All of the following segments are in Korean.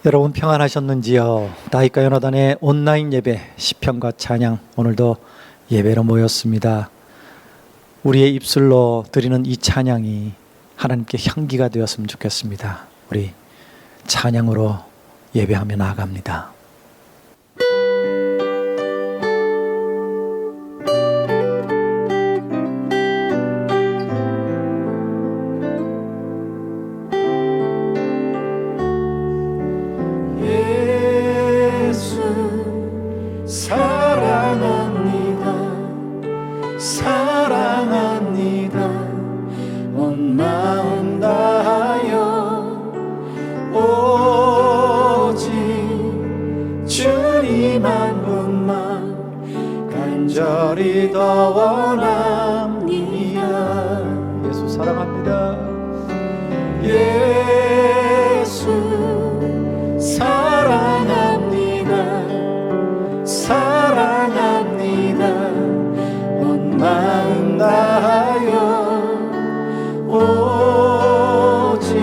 여러분 평안하셨는지요? 다윗과 요나단의 온라인 예배, 시편과 찬양, 오늘도 예배로 모였습니다. 우리의 입술로 드리는 이 찬양이 하나님께 향기가 되었으면 좋겠습니다. 우리 찬양으로 예배하며 나아갑니다. 사랑합니다. 온 마음 다하여 오직 주님 한 분만 간절히 더 원합니다. 예수 사랑합니다. 예수 사랑합니다. 사랑합니다. 온 마음 다하여 오직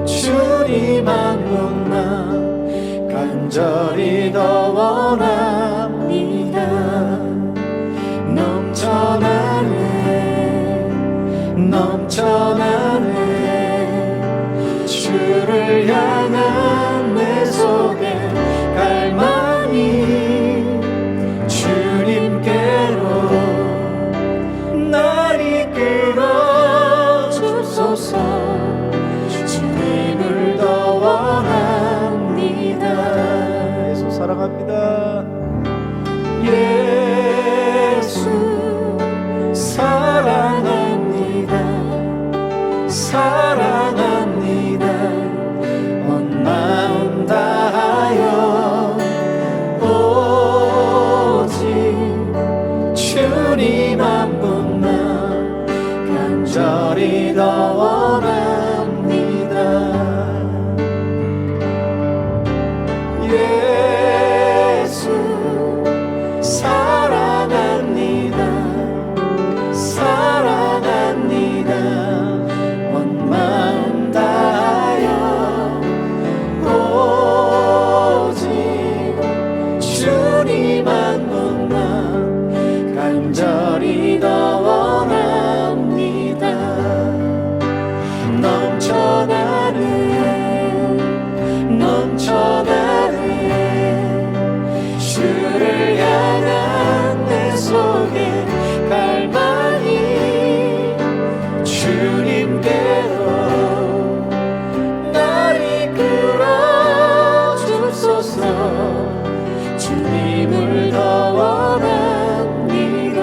주님 한 분만 간절히 더 원합니다. 넘쳐나네 주를 향한 내 속에 갈망이 주님께로 날 이끌어 주소서. 주님을 더 원합니다. 예수 사랑합니다. 예수 사랑합니다. 사랑합니다. 온 마음 다하여 오직 주님 한 분만 간절히 더 원합니다. 예수 사랑합니다. 사랑합니다. 온 마음 다하여 오직 주님 한 분만 간절히 더 원합니다. 넘쳐나네 주를 향한 내 속에 갈망이 주님께로 날 이끌어 주소서. 주님을 더 원합니다.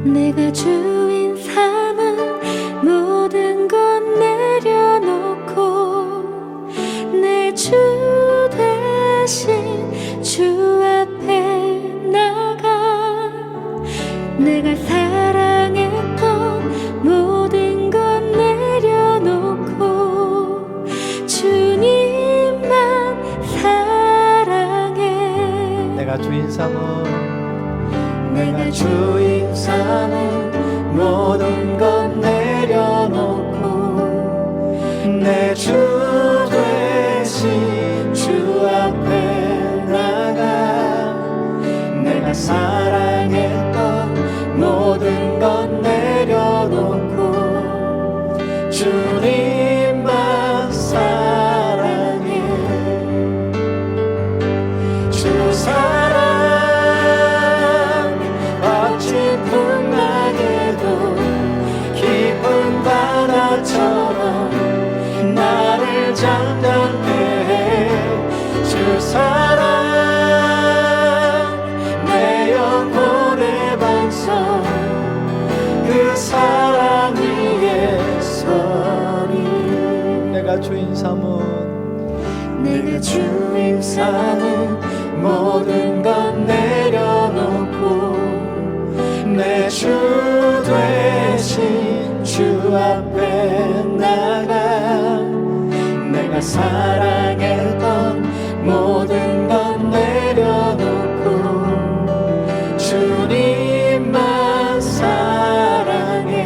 내가 주인 삼은 모든 것 내려놓고 내 주 대신 주 앞에 나가. 내가 사랑했던 모든 것 내려놓고 주님만 사랑해. 내가 주인 삼은 모든 것 내려놓고 내 주 대신 주 앞에 나가. 내가 사랑했던 모든 것 내려놓고 주님만 사랑해. 주 사랑 거친 풍랑에도 깊은 바다처럼 나를 잠잠케 해. 주 사랑 내 영혼의 반석, 그 사랑 위에 서리. 내가 주인 삼은 모든 것 내려놓고 내 주 대신 주 앞에 나가. 내가 사랑했던 모든 것 내려놓고 주님만 사랑해.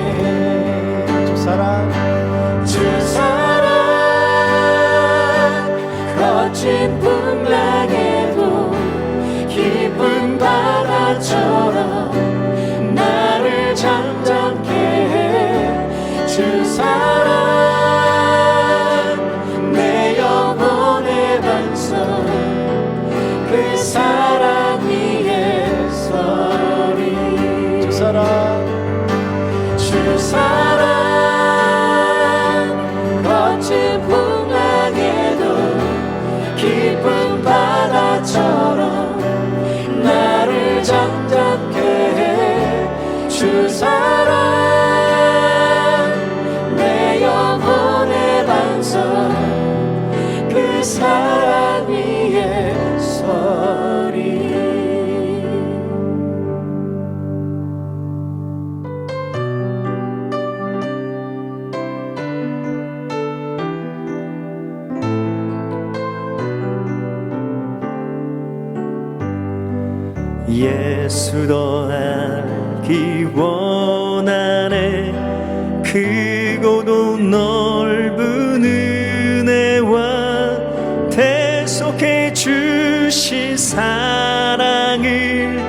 주 사랑 거친 풍랑에도 깊은 바다처럼 나를 잠잠케 해. 주 사랑 내 영혼의 반석 그 사랑 위에 서리. 예수도 알기 원하네. 크고도 넓은 은혜와 대속해 주신 사랑을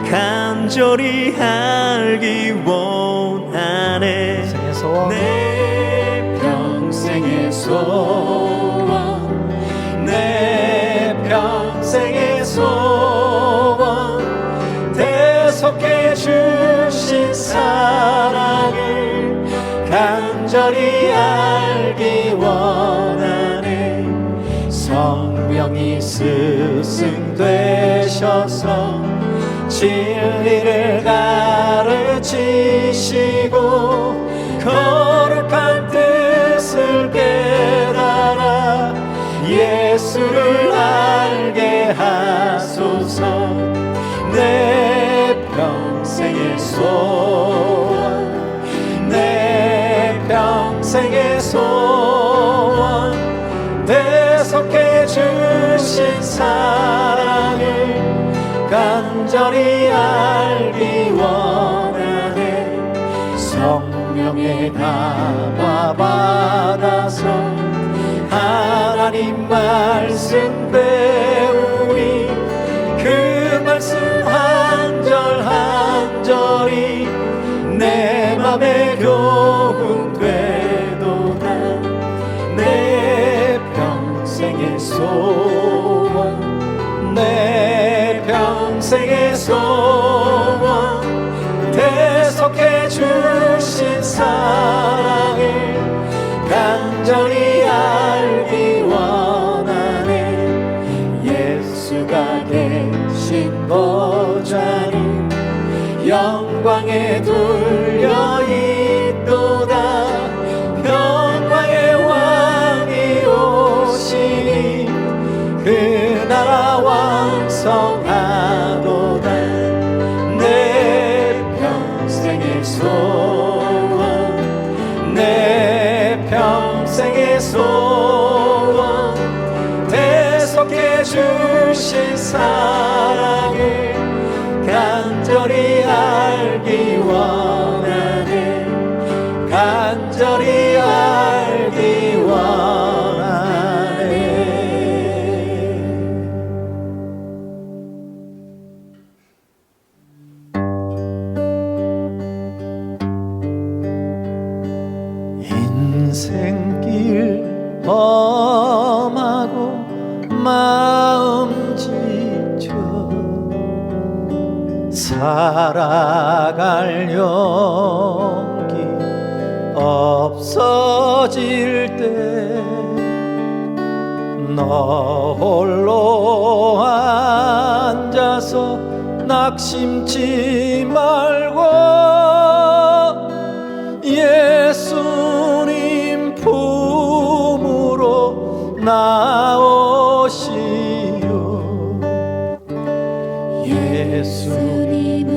간절히 알기 원하네. 생의 소원 내 평생의 소원 내 평생의 소원 대속해 주신 사랑을 간절히 알기 원하네. 성령이 스승되셔서 진리를 가르치시고 거룩한 뜻을 깨달아 예수를 알게 하소서. 내 평생의 소원 내 평생의 소원 대속해 주신 사랑을 간절히 알기 원하네. 성령의 감화 받아서 하나님 말씀 배우니 그 말씀 한 절 한 절이 내 맘에 교훈되도다. 내 평생의 소원 내 평생의 소원 대속해 주신 사랑을 간절히 알기 원하네. 예수가 계신 보좌는 영광에 둘려 있도다. 영광의 왕이 오시니 그 나라 왕성하도다. 내 평생의 소원 내 평생의 소원 대속해 주신 사랑을 간절히 알기 원하네. 간절히 알기 원하네. 인생길 험하고 마음 지쳐 살아갈 용기 없어질 때 너 홀로 앉아서 낙심치 말고 예수님 품으로 나오시오. 예수님은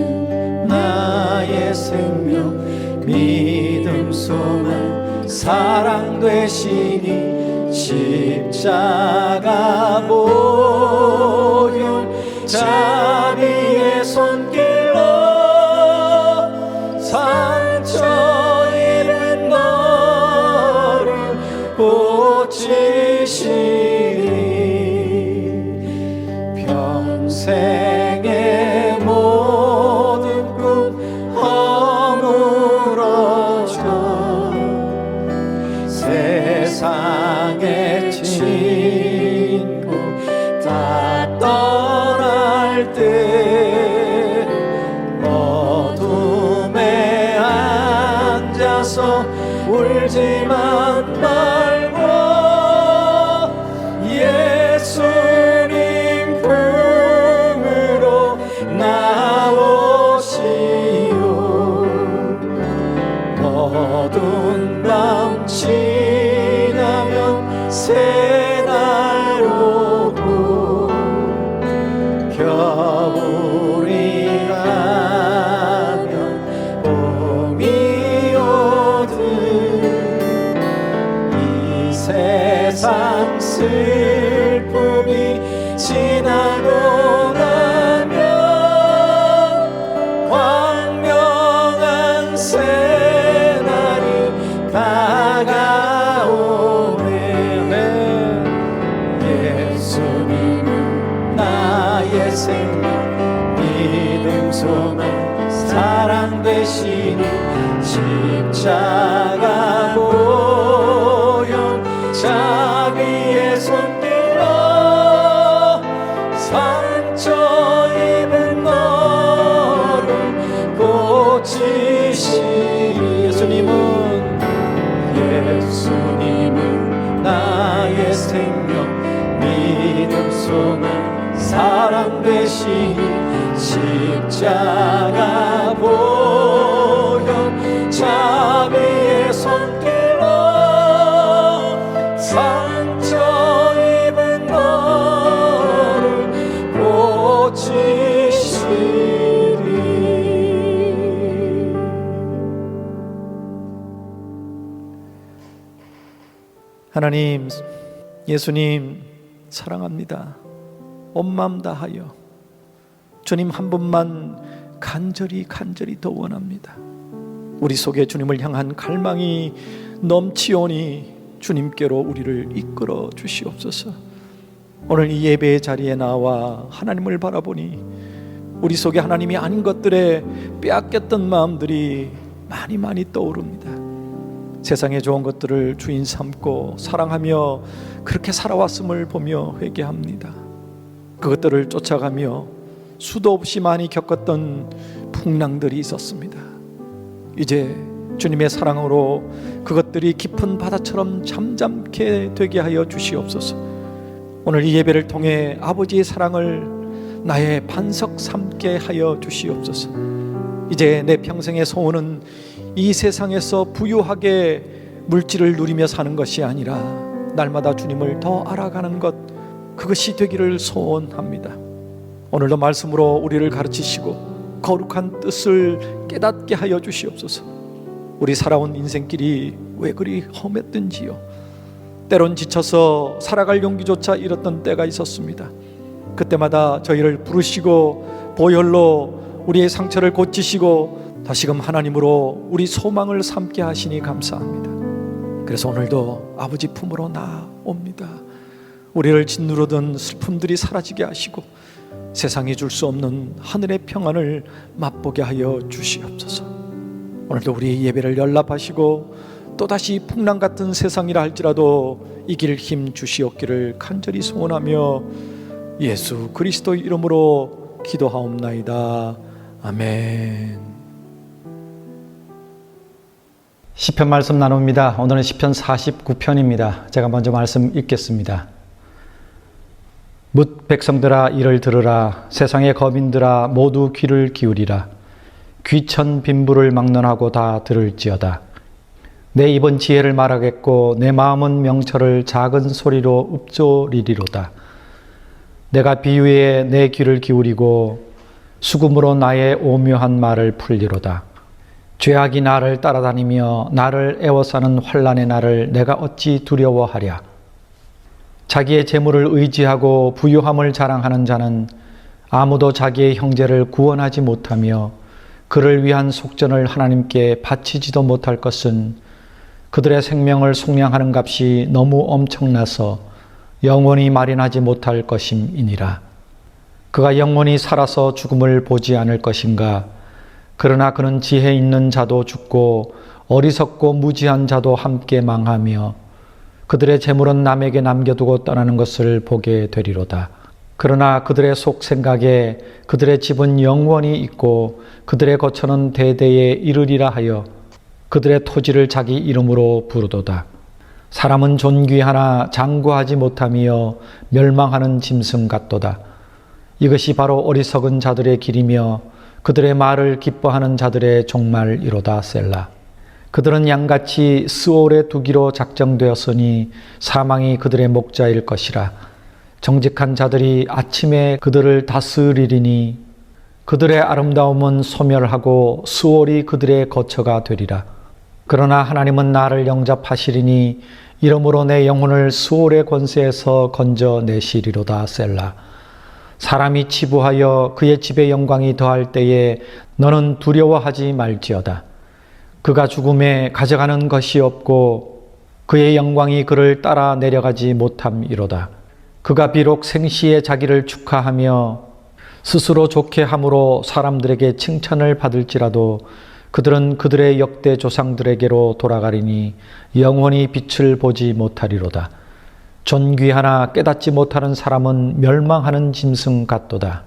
나의 생명 믿음 소망 사랑 되시니 십자가 보혈 자비의 손길로 상처 입은 너를 고치시리. 평생의 모든 꿈 허물어져 세상의 친구 와서 울지만 말고 예수님 품으로 나오시오. 어두운 밤 지나면 새날 오고 겨울이 가면 봄이 오듯 이 세상 슬픔이 지나고 나면 광명한 새날이 다가오네. 예수님은 나의 생명, 믿음, 소망, 사랑 되시니 십자가 보혈 자비의 손길로 상처 입은 너를 고치시니 예수님은 나의 생명, 믿음, 소망, 사랑 되시니 십자가 보혈 자비의 손길로 상처 입은 너를 고치시리. 하나님, 예수님 사랑합니다. 온 마음 다하여 주님 한 분만 간절히 더 원합니다. 우리 속에 주님을 향한 갈망이 넘치오니 주님께로 우리를 이끌어 주시옵소서. 오늘 이 예배의 자리에 나와 하나님을 바라보니 우리 속에 하나님이 아닌 것들에 빼앗겼던 마음들이 많이 떠오릅니다. 세상의 좋은 것들을 주인 삼고 사랑하며 그렇게 살아왔음을 보며 회개합니다. 그것들을 쫓아가며 수도 없이 많이 겪었던 풍랑들이 있었습니다. 이제 주님의 사랑으로 그것들이 깊은 바다처럼 잠잠케 되게 하여 주시옵소서. 오늘 이 예배를 통해 아버지의 사랑을 나의 반석 삼게 하여 주시옵소서. 이제 내 평생의 소원은 이 세상에서 부유하게 물질을 누리며 사는 것이 아니라 날마다 주님을 더 알아가는 것, 그것이 되기를 소원합니다. 오늘도 말씀으로 우리를 가르치시고 거룩한 뜻을 깨닫게 하여 주시옵소서. 우리 살아온 인생길이 왜 그리 험했든지요. 때론 지쳐서 살아갈 용기조차 잃었던 때가 있었습니다. 그때마다 저희를 부르시고 보혈로 우리의 상처를 고치시고 다시금 하나님으로 우리 소망을 삼게 하시니 감사합니다. 그래서 오늘도 아버지 품으로 나옵니다. 우리를 짓누르던 슬픔들이 사라지게 하시고 세상이 줄 수 없는 하늘의 평안을 맛보게 하여 주시옵소서. 오늘도 우리 예배를 연락하시고 또다시 풍랑 같은 세상이라 할지라도 이길 힘 주시옵기를 간절히 소원하며 예수 그리스도 이름으로 기도하옵나이다. 아멘. 시편 말씀 나눕니다. 오늘은 시편 49편입니다. 제가 먼저 말씀 읽겠습니다. 뭇 백성들아 이를 들으라. 세상의 거민들아 모두 귀를 기울이라. 귀천 빈부를 막론하고 다 들을지어다. 내 입은 지혜를 말하겠고 내 마음은 명철을 작은 소리로 읊조리리로다. 내가 비유에 내 귀를 기울이고 수금으로 나의 오묘한 말을 풀리로다. 죄악이 나를 따라다니며 나를 애워싸는 환난의 날을 내가 어찌 두려워하랴. 자기의 재물을 의지하고 부유함을 자랑하는 자는 아무도 자기의 형제를 구원하지 못하며 그를 위한 속전을 하나님께 바치지도 못할 것은 그들의 생명을 속량하는 값이 너무 엄청나서 영원히 마련하지 못할 것임이니라. 그가 영원히 살아서 죽음을 보지 않을 것인가. 그러나 그는 지혜 있는 자도 죽고 어리석고 무지한 자도 함께 망하며 그들의 재물은 남에게 남겨두고 떠나는 것을 보게 되리로다. 그러나 그들의 속 생각에 그들의 집은 영원히 있고 그들의 거처는 대대에 이르리라 하여 그들의 토지를 자기 이름으로 부르도다. 사람은 존귀하나 장구하지 못하며 멸망하는 짐승 같도다. 이것이 바로 어리석은 자들의 길이며 그들의 말을 기뻐하는 자들의 종말이로다. 셀라. 그들은 양같이 스올에 두기로 작정되었으니 사망이 그들의 목자일 것이라. 정직한 자들이 아침에 그들을 다스리리니 그들의 아름다움은 소멸하고 스올이 그들의 거처가 되리라. 그러나 하나님은 나를 영접하시리니 이러므로 내 영혼을 스올의 권세에서 건져내시리로다. 셀라. 사람이 치부하여 그의 집에 영광이 더할 때에 너는 두려워하지 말지어다. 그가 죽음에 가져가는 것이 없고 그의 영광이 그를 따라 내려가지 못함이로다. 그가 비록 생시에 자기를 축하하며 스스로 좋게 함으로 사람들에게 칭찬을 받을지라도 그들은 그들의 역대 조상들에게로 돌아가리니 영원히 빛을 보지 못하리로다. 존귀하나 깨닫지 못하는 사람은 멸망하는 짐승 같도다.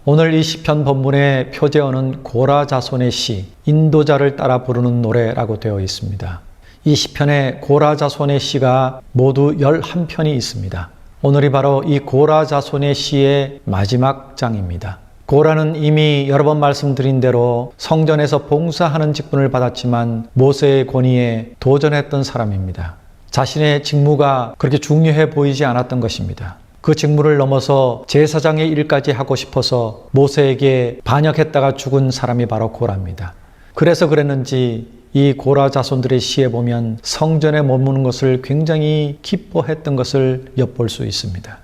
오늘 이 시편 본문의 표제어는 고라 자손의 시, 인도자를 따라 부르는 노래라고 되어 있습니다. 이 시편에 고라 자손의 시가 모두 11편이 있습니다. 오늘이 바로 이 고라 자손의 시의 마지막 장입니다. 고라는 이미 여러 번 말씀드린 대로 성전에서 봉사하는 직분을 받았지만 모세의 권위에 도전했던 사람입니다. 자신의 직무가 그렇게 중요해 보이지 않았던 것입니다. 그 직무를 넘어서 제사장의 일까지 하고 싶어서 모세에게 반역했다가 죽은 사람이 바로 고라입니다. 그래서 그랬는지 이 고라 자손들의 시에 보면 성전에 머무는 것을 굉장히 기뻐했던 것을 엿볼 수 있습니다.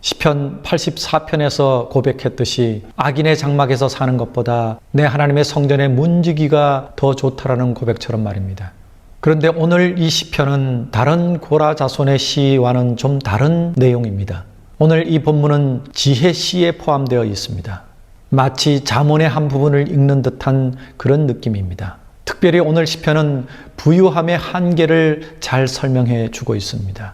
시편 84편에서 고백했듯이 악인의 장막에서 사는 것보다 내 하나님의 성전에 문지기가 더 좋다라는 고백처럼 말입니다. 그런데 오늘 이 시편은 다른 고라 자손의 시와는 좀 다른 내용입니다. 오늘 이 본문은 지혜 시에 포함되어 있습니다. 마치 잠언의 한 부분을 읽는 듯한 그런 느낌입니다. 특별히 오늘 시편은 부유함의 한계를 잘 설명해 주고 있습니다.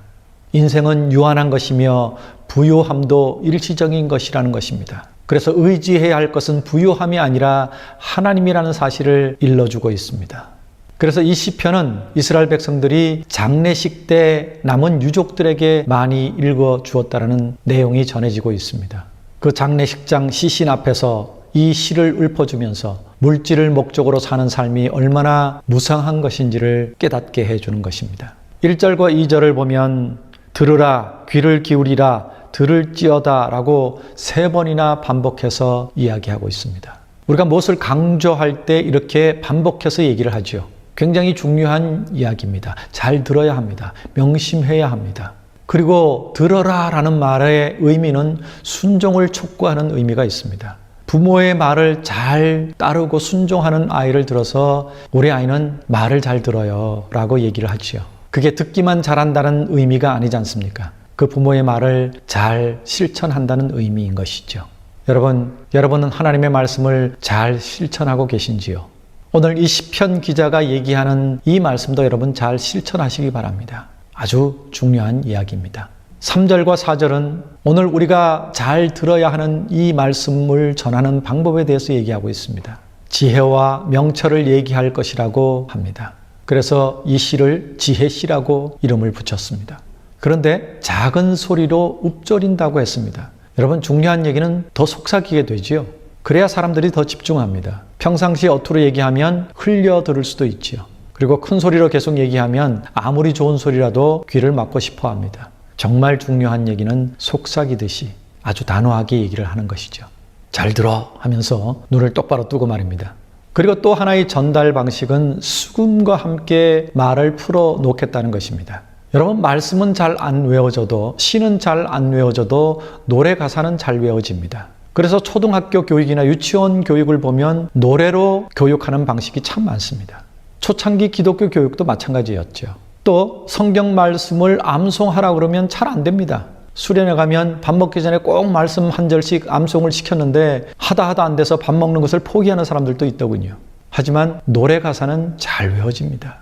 인생은 유한한 것이며 부유함도 일시적인 것이라는 것입니다. 그래서 의지해야 할 것은 부유함이 아니라 하나님이라는 사실을 일러주고 있습니다. 그래서 이 시편은 이스라엘 백성들이 장례식 때 남은 유족들에게 많이 읽어 주었다는 내용이 전해지고 있습니다. 그 장례식장 시신 앞에서 이 시를 읊어주면서 물질을 목적으로 사는 삶이 얼마나 무상한 것인지를 깨닫게 해주는 것입니다. 1절과 2절을 보면 들으라, 귀를 기울이라, 들을지어다 라고 3번이나 반복해서 이야기하고 있습니다. 우리가 무엇을 강조할 때 이렇게 반복해서 얘기를 하죠. 굉장히 중요한 이야기입니다. 잘 들어야 합니다. 명심해야 합니다. 그리고 들어라 라는 말의 의미는 순종을 촉구하는 의미가 있습니다. 부모의 말을 잘 따르고 순종하는 아이를 들어서 우리 아이는 말을 잘 들어요 라고 얘기를 하지요. 그게 듣기만 잘한다는 의미가 아니지 않습니까? 그 부모의 말을 잘 실천한다는 의미인 것이죠. 여러분은 하나님의 말씀을 잘 실천하고 계신지요? 오늘 이 시편 기자가 얘기하는 이 말씀도 여러분 잘 실천하시기 바랍니다. 아주 중요한 이야기입니다. 3절과 4절은 오늘 우리가 잘 들어야 하는 이 말씀을 전하는 방법에 대해서 얘기하고 있습니다. 지혜와 명철을 얘기할 것이라고 합니다. 그래서 이 시를 지혜시라고 이름을 붙였습니다. 그런데 작은 소리로 읊조린다고 했습니다. 여러분 중요한 얘기는 더 속삭이게 되지요. 그래야 사람들이 더 집중합니다. 평상시 어투로 얘기하면 흘려 들을 수도 있지요. 그리고 큰 소리로 계속 얘기하면 아무리 좋은 소리라도 귀를 막고 싶어 합니다. 정말 중요한 얘기는 속삭이듯이 아주 단호하게 얘기를 하는 것이죠. 잘 들어 하면서 눈을 똑바로 뜨고 말입니다. 그리고 또 하나의 전달 방식은 수금과 함께 말을 풀어 놓겠다는 것입니다. 여러분 말씀은 잘 안 외워져도 시는 잘 안 외워져도 노래 가사는 잘 외워집니다. 그래서 초등학교 교육이나 유치원 교육을 보면 노래로 교육하는 방식이 참 많습니다. 초창기 기독교 교육도 마찬가지였죠. 또 성경 말씀을 암송하라 그러면 잘 안 됩니다. 수련회 가면 밥 먹기 전에 꼭 말씀 한 절씩 암송을 시켰는데 하다 안 돼서 밥 먹는 것을 포기하는 사람들도 있더군요. 하지만 노래 가사는 잘 외워집니다.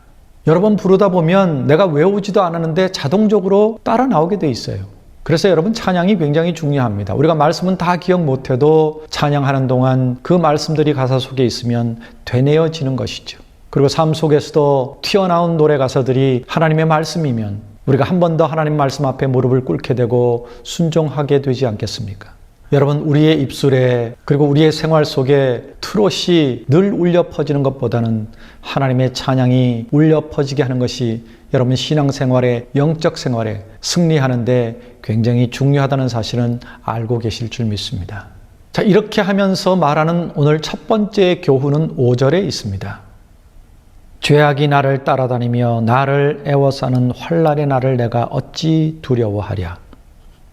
여러 번 부르다 보면 내가 외우지도 않았는데 자동적으로 따라 나오게 돼 있어요. 그래서 여러분 찬양이 굉장히 중요합니다. 우리가 말씀은 다 기억 못해도 찬양하는 동안 그 말씀들이 가사 속에 있으면 되뇌어지는 것이죠. 그리고 삶 속에서도 튀어나온 노래 가사들이 하나님의 말씀이면 우리가 한 번 더 하나님 말씀 앞에 무릎을 꿇게 되고 순종하게 되지 않겠습니까? 여러분, 우리의 입술에 그리고 우리의 생활 속에 트롯이 늘 울려 퍼지는 것보다는 하나님의 찬양이 울려 퍼지게 하는 것이 여러분 신앙생활에, 영적 생활에 승리하는데 굉장히 중요하다는 사실은 알고 계실 줄 믿습니다. 자, 이렇게 하면서 말하는 오늘 첫 번째 교훈은 5절에 있습니다. 죄악이 나를 따라다니며 나를 애워싸는 환난의 날을 내가 어찌 두려워하랴.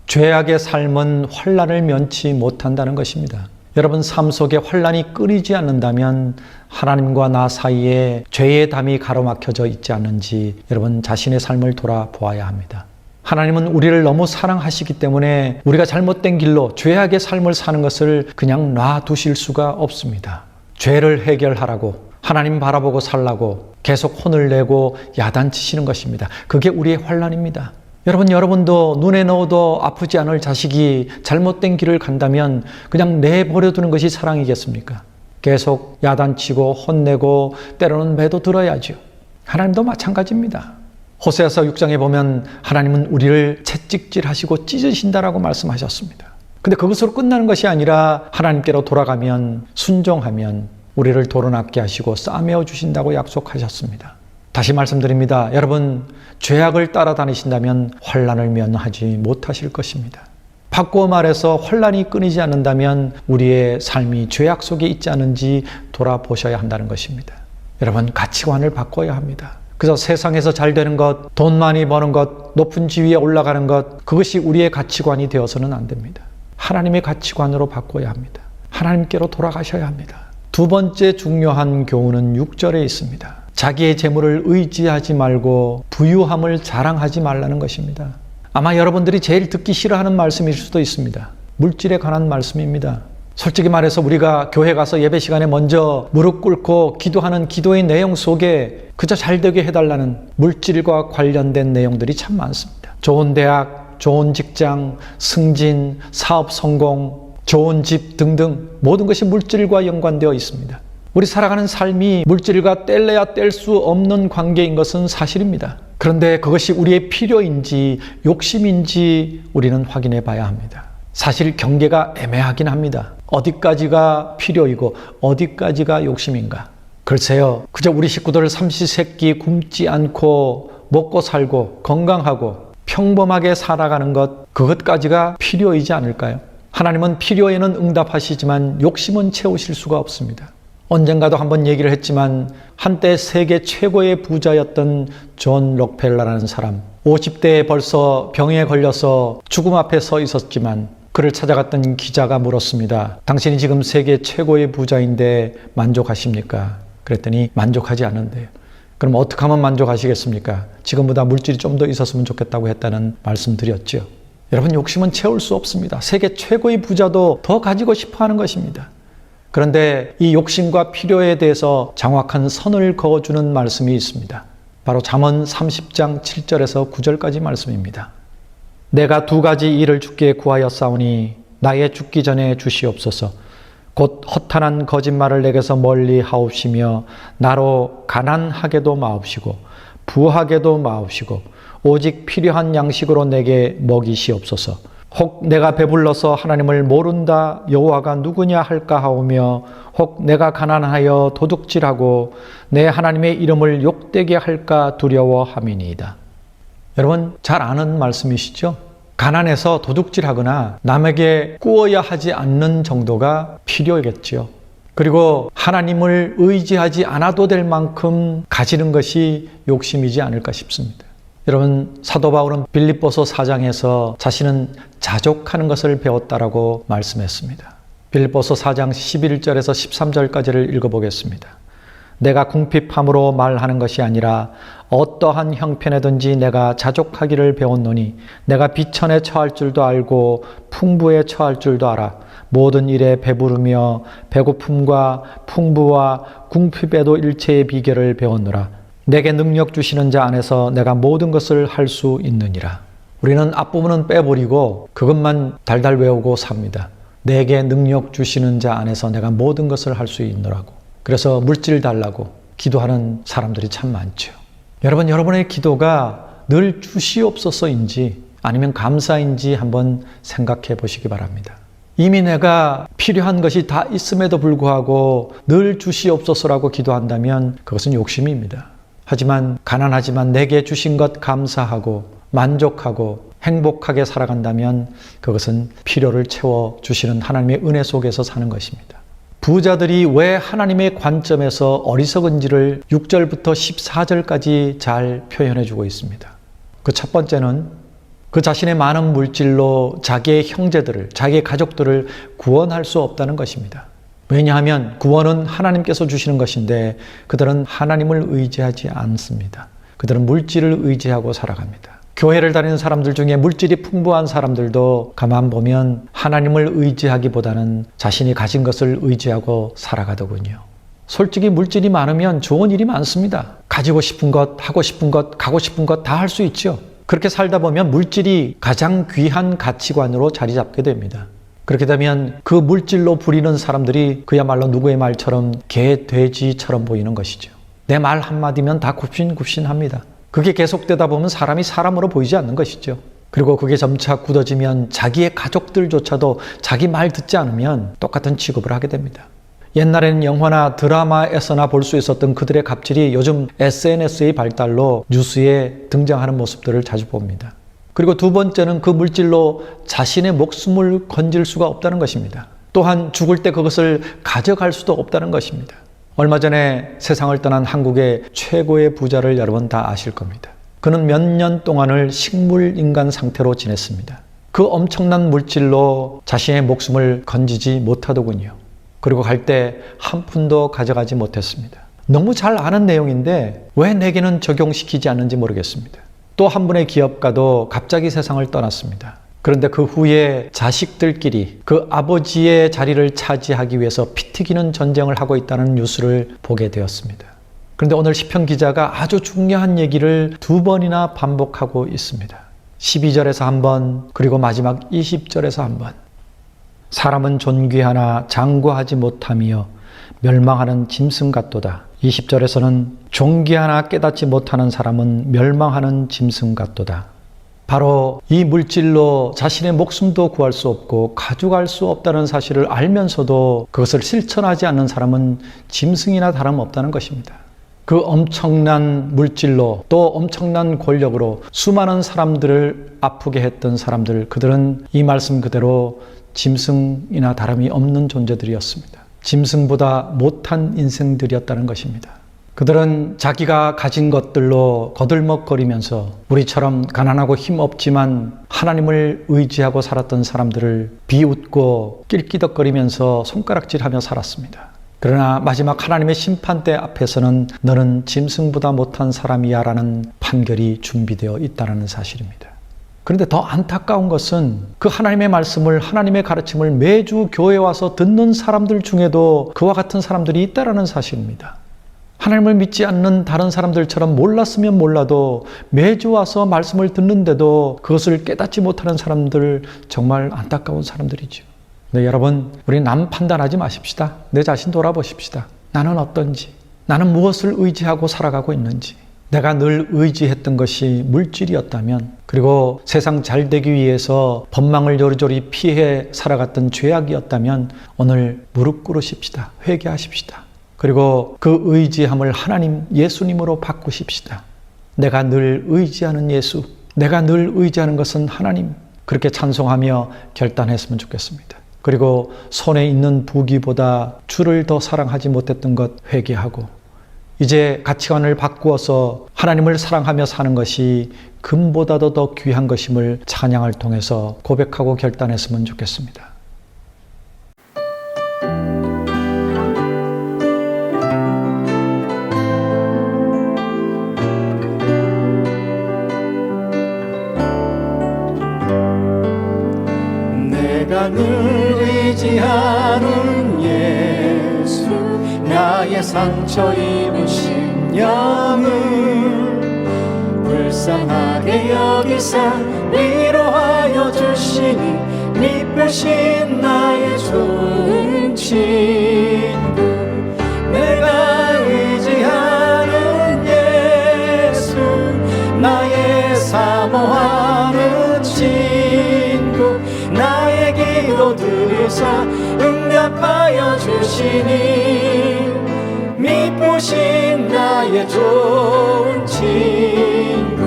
죄악의 삶은 환난을 면치 못한다는 것입니다. 여러분, 삶 속에 환난이 끊이지 않는다면 하나님과 나 사이에 죄의 담이 가로막혀져 있지 않는지 여러분 자신의 삶을 돌아보아야 합니다. 하나님은 우리를 너무 사랑하시기 때문에 우리가 잘못된 길로 죄악의 삶을 사는 것을 그냥 놔두실 수가 없습니다. 죄를 해결하라고, 하나님 바라보고 살라고 계속 혼을 내고 야단치시는 것입니다. 그게 우리의 환난입니다. 여러분도 눈에 넣어도 아프지 않을 자식이 잘못된 길을 간다면 그냥 내버려두는 것이 사랑이겠습니까? 계속 야단치고 혼내고 때로는 매도 들어야죠. 하나님도 마찬가지입니다. 호세아서 6장에 보면 하나님은 우리를 채찍질하시고 찢으신다라고 말씀하셨습니다. 근데 그것으로 끝나는 것이 아니라 하나님께로 돌아가면, 순종하면 우리를 도로낫게 하시고 싸매어 주신다고 약속하셨습니다. 다시 말씀드립니다. 여러분, 죄악을 따라다니신다면 환난을 면하지 못하실 것입니다. 바꾸어 말해서 환난이 끊이지 않는다면 우리의 삶이 죄악 속에 있지 않은지 돌아보셔야 한다는 것입니다. 여러분, 가치관을 바꿔야 합니다. 그래서 세상에서 잘 되는 것, 돈 많이 버는 것, 높은 지위에 올라가는 것, 그것이 우리의 가치관이 되어서는 안 됩니다. 하나님의 가치관으로 바꿔야 합니다. 하나님께로 돌아가셔야 합니다. 두 번째 중요한 교훈은 6절에 있습니다. 자기의 재물을 의지하지 말고 부유함을 자랑하지 말라는 것입니다. 아마 여러분들이 제일 듣기 싫어하는 말씀일 수도 있습니다. 물질에 관한 말씀입니다. 솔직히 말해서 우리가 교회 가서 예배 시간에 먼저 무릎 꿇고 기도하는 기도의 내용 속에 그저 잘되게 해달라는 물질과 관련된 내용들이 참 많습니다. 좋은 대학, 좋은 직장, 승진, 사업 성공, 좋은 집 등등 모든 것이 물질과 연관되어 있습니다. 우리 살아가는 삶이 물질과 뗄래야 뗄 수 없는 관계인 것은 사실입니다. 그런데 그것이 우리의 필요인지 욕심인지 우리는 확인해 봐야 합니다. 사실 경계가 애매하긴 합니다. 어디까지가 필요이고 어디까지가 욕심인가? 글쎄요, 그저 우리 식구들 삼시세끼 굶지 않고 먹고 살고 건강하고 평범하게 살아가는 것, 그것까지가 필요이지 않을까요? 하나님은 필요에는 응답하시지만 욕심은 채우실 수가 없습니다. 언젠가도 한번 얘기를 했지만 한때 세계 최고의 부자였던 존 록펠러라는 사람, 50대에 벌써 병에 걸려서 죽음 앞에 서 있었지만 그를 찾아갔던 기자가 물었습니다. 당신이 지금 세계 최고의 부자인데 만족하십니까? 그랬더니 만족하지 않는데요. 그럼 어떻게 하면 만족하시겠습니까? 지금보다 물질이 좀 더 있었으면 좋겠다고 했다는 말씀드렸죠. 여러분, 욕심은 채울 수 없습니다. 세계 최고의 부자도 더 가지고 싶어 하는 것입니다. 그런데 이 욕심과 필요에 대해서 정확한 선을 그어주는 말씀이 있습니다. 바로 잠언 30장 7절에서 9절까지 말씀입니다. 내가 두 가지 일을 주께 구하였사오니 나의 죽기 전에 주시옵소서. 곧 허탄한 거짓말을 내게서 멀리 하옵시며 나로 가난하게도 마옵시고 부하게도 마옵시고 오직 필요한 양식으로 내게 먹이시옵소서. 혹 내가 배불러서 하나님을 모른다 여호와가 누구냐 할까 하오며 혹 내가 가난하여 도둑질하고 내 하나님의 이름을 욕되게 할까 두려워함이니이다. 여러분, 잘 아는 말씀이시죠? 가난해서 도둑질하거나 남에게 꾸어야 하지 않는 정도가 필요하겠죠. 그리고 하나님을 의지하지 않아도 될 만큼 가지는 것이 욕심이지 않을까 싶습니다. 여러분, 사도 바울은 빌립보서 4장에서 자신은 자족하는 것을 배웠다라고 말씀했습니다. 빌립보서 4장 11절에서 13절까지를 읽어보겠습니다. 내가 궁핍함으로 말하는 것이 아니라 어떠한 형편에든지 내가 자족하기를 배웠노니 내가 비천에 처할 줄도 알고 풍부에 처할 줄도 알아. 모든 일에 배부르며 배고픔과 풍부와 궁핍에도 일체의 비결을 배웠노라. 내게 능력 주시는 자 안에서 내가 모든 것을 할 수 있느니라. 우리는 앞부분은 빼버리고 그것만 달달 외우고 삽니다. 내게 능력 주시는 자 안에서 내가 모든 것을 할 수 있노라고. 그래서 물질 달라고, 기도하는 사람들이 참 많죠. 여러분, 여러분의 기도가 늘 주시옵소서인지 아니면 감사인지 한번 생각해 보시기 바랍니다. 이미 내가 필요한 것이 다 있음에도 불구하고 늘 주시옵소서라고 기도한다면 그것은 욕심입니다. 하지만 가난하지만 내게 주신 것 감사하고 만족하고 행복하게 살아간다면 그것은 필요를 채워주시는 하나님의 은혜 속에서 사는 것입니다. 부자들이 왜 하나님의 관점에서 어리석은지를 6절부터 14절까지 잘 표현해주고 있습니다. 그 첫 번째는 그 자신의 많은 물질로 자기의 형제들을, 자기의 가족들을 구원할 수 없다는 것입니다. 왜냐하면 구원은 하나님께서 주시는 것인데 그들은 하나님을 의지하지 않습니다. 그들은 물질을 의지하고 살아갑니다. 교회를 다니는 사람들 중에 물질이 풍부한 사람들도 가만 보면 하나님을 의지하기보다는 자신이 가진 것을 의지하고 살아가더군요. 솔직히 물질이 많으면 좋은 일이 많습니다. 가지고 싶은 것, 하고 싶은 것, 가고 싶은 것 다 할 수 있죠. 그렇게 살다 보면 물질이 가장 귀한 가치관으로 자리 잡게 됩니다. 그렇게 되면 그 물질로 부리는 사람들이 그야말로 누구의 말처럼 개, 돼지처럼 보이는 것이죠. 내 말 한마디면 다 굽신굽신합니다. 그게 계속되다 보면 사람이 사람으로 보이지 않는 것이죠. 그리고 그게 점차 굳어지면 자기의 가족들조차도 자기 말 듣지 않으면 똑같은 취급을 하게 됩니다. 옛날에는 영화나 드라마에서나 볼 수 있었던 그들의 갑질이 요즘 SNS의 발달로 뉴스에 등장하는 모습들을 자주 봅니다. 그리고 두 번째는 그 물질로 자신의 목숨을 건질 수가 없다는 것입니다. 또한 죽을 때 그것을 가져갈 수도 없다는 것입니다. 얼마 전에 세상을 떠난 한국의 최고의 부자를 여러분 다 아실 겁니다. 그는 몇 년 동안을 식물인간 상태로 지냈습니다. 그 엄청난 물질로 자신의 목숨을 건지지 못하더군요. 그리고 갈 때 한 푼도 가져가지 못했습니다. 너무 잘 아는 내용인데 왜 내게는 적용시키지 않는지 모르겠습니다. 또 한 분의 기업가도 갑자기 세상을 떠났습니다. 그런데 그 후에 자식들끼리 그 아버지의 자리를 차지하기 위해서 피 튀기는 전쟁을 하고 있다는 뉴스를 보게 되었습니다. 그런데 오늘 시편 기자가 아주 중요한 얘기를 두 번이나 반복하고 있습니다. 12절에서 한 번, 그리고 마지막 20절에서 한 번. 사람은 존귀하나 장구하지 못하며 멸망하는 짐승 같도다. 20절에서는 존귀하나 깨닫지 못하는 사람은 멸망하는 짐승 같도다. 바로 이 물질로 자신의 목숨도 구할 수 없고 가져갈 수 없다는 사실을 알면서도 그것을 실천하지 않는 사람은 짐승이나 다름없다는 것입니다. 그 엄청난 물질로 또 엄청난 권력으로 수많은 사람들을 아프게 했던 사람들, 그들은 이 말씀 그대로 짐승이나 다름이 없는 존재들이었습니다. 짐승보다 못한 인생들이었다는 것입니다. 그들은 자기가 가진 것들로 거들먹거리면서 우리처럼 가난하고 힘없지만 하나님을 의지하고 살았던 사람들을 비웃고 낄끼덕거리면서 손가락질하며 살았습니다. 그러나 마지막 하나님의 심판대 앞에서는 너는 짐승보다 못한 사람이야 라는 판결이 준비되어 있다는 사실입니다. 그런데 더 안타까운 것은 그 하나님의 말씀을, 하나님의 가르침을 매주 교회에 와서 듣는 사람들 중에도 그와 같은 사람들이 있다는 사실입니다. 하나님을 믿지 않는 다른 사람들처럼 몰랐으면 몰라도 매주 와서 말씀을 듣는데도 그것을 깨닫지 못하는 사람들, 정말 안타까운 사람들이죠. 네, 여러분, 우리 남 판단하지 마십시다. 내 자신 돌아보십시다. 나는 어떤지, 나는 무엇을 의지하고 살아가고 있는지. 내가 늘 의지했던 것이 물질이었다면, 그리고 세상 잘 되기 위해서 법망을 요리조리 피해 살아갔던 죄악이었다면 오늘 무릎 꿇으십시다. 회개하십시다. 그리고 그 의지함을 하나님, 예수님으로 바꾸십시다. 내가 늘 의지하는 예수, 내가 늘 의지하는 것은 하나님, 그렇게 찬송하며 결단했으면 좋겠습니다. 그리고 손에 있는 부귀보다 주를 더 사랑하지 못했던 것 회개하고 이제 가치관을 바꾸어서 하나님을 사랑하며 사는 것이 금보다도 더 귀한 것임을 찬양을 통해서 고백하고 결단했으면 좋겠습니다. 내가 늘 의지하는 예수, 나의 상처 입은 심령을 불쌍하게 여기사 위로하여 주시니 미쁘신 나의 좋은 친구. 내가 의지하는 사모하는 친구 나의 기도 들으사 응답하여 주시니 미쁘신 나의 좋은 친구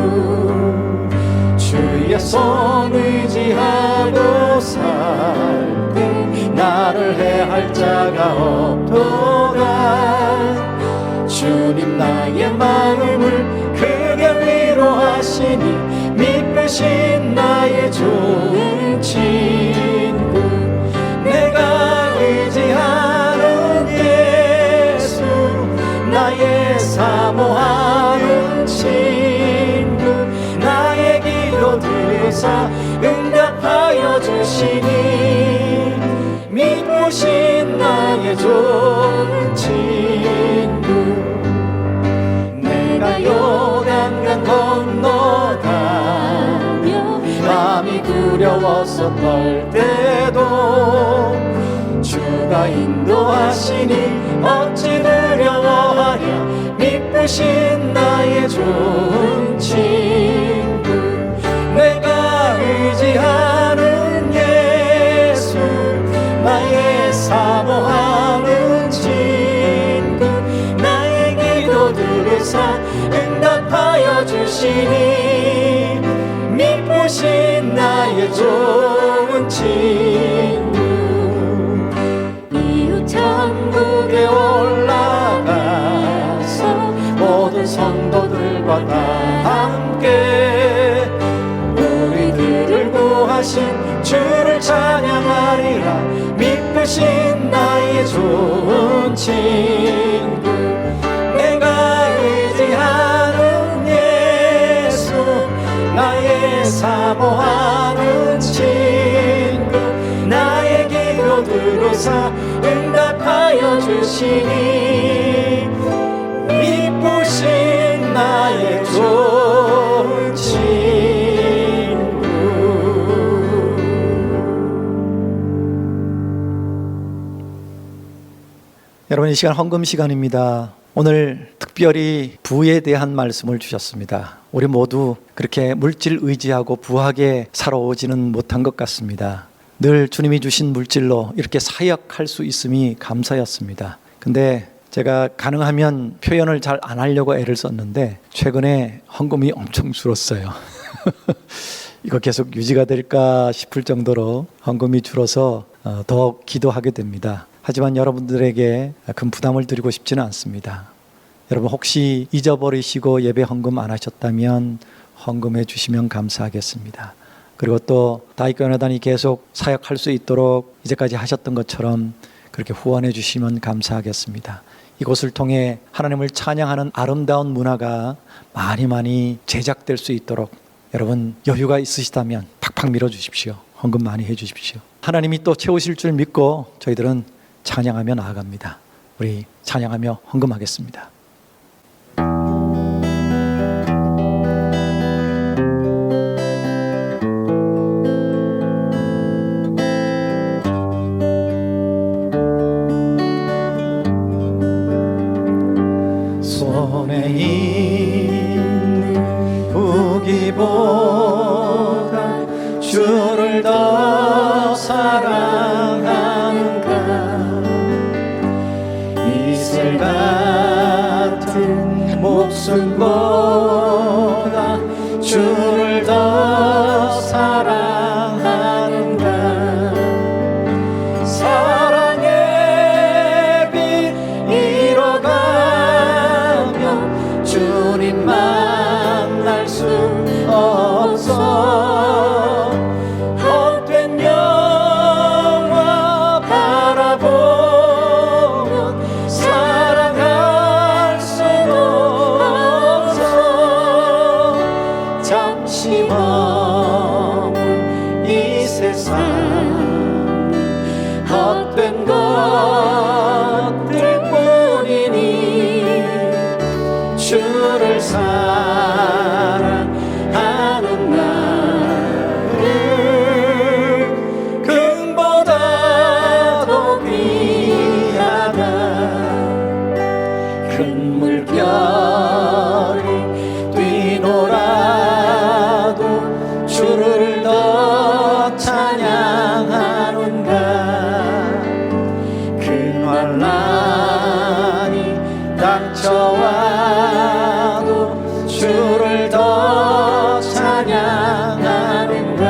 주의 손 의지하고 살 때 나를 해할 자가 없도다 주님 나의 마음을 크게 위로하시니 미쁘신 나의 좋은 친구 내가 의지하는 예수 나의 사모하는 친구 나의 기도 들으사 응답하여 주시니 미쁘신 나의 좋은 친구 내가 요단강 건너가며 마음이 두려워서 떨 때도 주가 인도하시니 어찌 두려워하랴 미쁘신 나의 좋은 친구 내가 의지하는 예수 나의 사모하는 친구 나의 기도 들으사 응답하여 주시니 미쁘신 나의 좋은 친구 이웃 천국에 올라가서 모든 성도들과 다 함께 우리들을 구하신 주를 찬양하리라 미쁘신 나의 좋은 친구 내가 의지하는 예수 나의 사모하는 친구 나의 기도 들으사 응답하여 주시니 미쁘신 나의 좋은 친구 여러분 이 시간 헌금 시간입니다. 오늘 특별히 부에 대한 말씀을 주셨습니다. 우리 모두 그렇게 물질 의지하고 부하게 살아오지는 못한 것 같습니다. 늘 주님이 주신 물질로 이렇게 사역할 수 있음이 감사였습니다. 근데 제가 가능하면 표현을 잘 안 하려고 애를 썼는데 최근에 헌금이 엄청 줄었어요. 이거 계속 유지가 될까 싶을 정도로 헌금이 줄어서 더 기도하게 됩니다. 하지만 여러분들에게 큰 부담을 드리고 싶지는 않습니다. 여러분 혹시 잊어버리시고 예배 헌금 안 하셨다면 헌금해 주시면 감사하겠습니다. 그리고 또 다윗교회단이 계속 사역할 수 있도록 이제까지 하셨던 것처럼 그렇게 후원해 주시면 감사하겠습니다. 이곳을 통해 하나님을 찬양하는 아름다운 문화가 많이 제작될 수 있도록 여러분 여유가 있으시다면 팍팍 밀어주십시오. 헌금 많이 해주십시오. 하나님이 또 채우실 줄 믿고 저희들은 찬양하며 나아갑니다. 우리 찬양하며 헌금하겠습니다. 손에 있는 부기보다 주를 더 사랑하는가 이슬 같은 목숨보다 주를 더 사랑하는가 사랑의 빛 잃어가면 주님 만날 수 없어 헛된 영화 바라보면 사랑할 수도 없어 잠시 머문 이 세상 헛된 것들 뿐이니 주를 사랑하는 나를 금보다 더 귀하다 큰 물결이 뛰놀아도 주를 더 찬양하는가.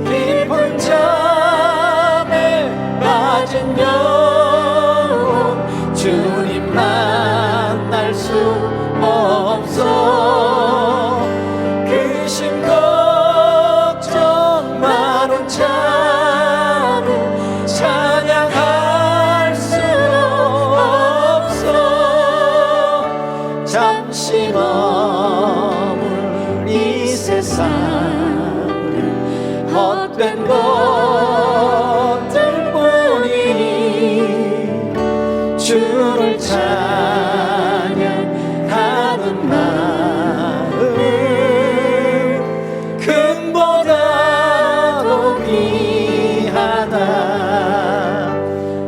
깊은 잠에 빠진 영혼 주님 만날 수 없어. 근심 걱정 많은 자는 찬양할 수 없어. 잠시 머물 이 세상 헛된 것들 뿐이니 주를 찬양하는 마음 금보다도 귀하다.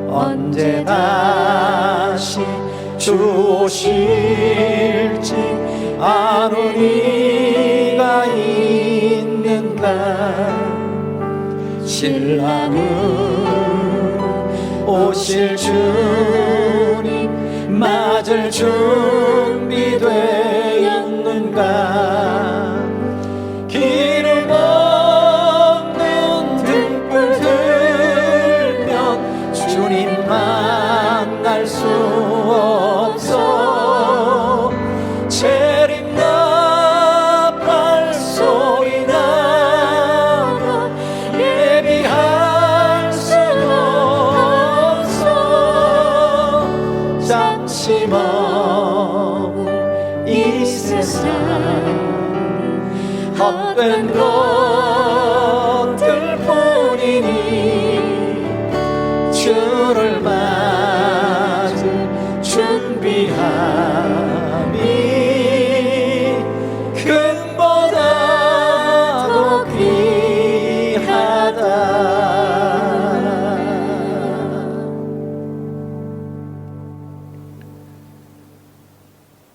언제 다시 주 오실지 아는 이가 있는가. 신랑은 오실 주님 맞을 준비되었는가. 기름 없는 등불 들면 주님 만날 수 없어. 재림나 발소리 나가 예비할 수는 없어. 잠시 머문 이 세상 헛된 것들 뿐이니 주를 맞을 준비함이 금보다도 귀하다.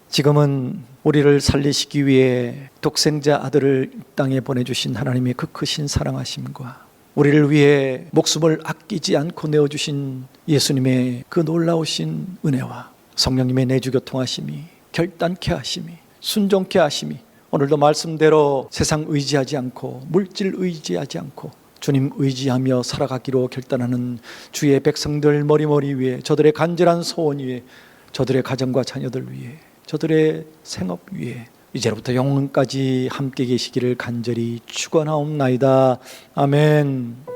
지금은 우리를 살리시기 위해 독생자 아들을 이 땅에 보내주신 하나님의 그 크신 사랑하심과 우리를 위해 목숨을 아끼지 않고 내어주신 예수님의 그 놀라우신 은혜와 성령님의 내주교통하심이, 결단케 하심이, 순종케 하심이 오늘도 말씀대로 세상 의지하지 않고 물질 의지하지 않고 주님 의지하며 살아가기로 결단하는 주의 백성들 머리머리 위에, 저들의 간절한 소원 위에, 저들의 가정과 자녀들 위에, 저들의 생업 위에 이제로부터 영원까지 함께 계시기를 간절히 축원하옵나이다. 아멘.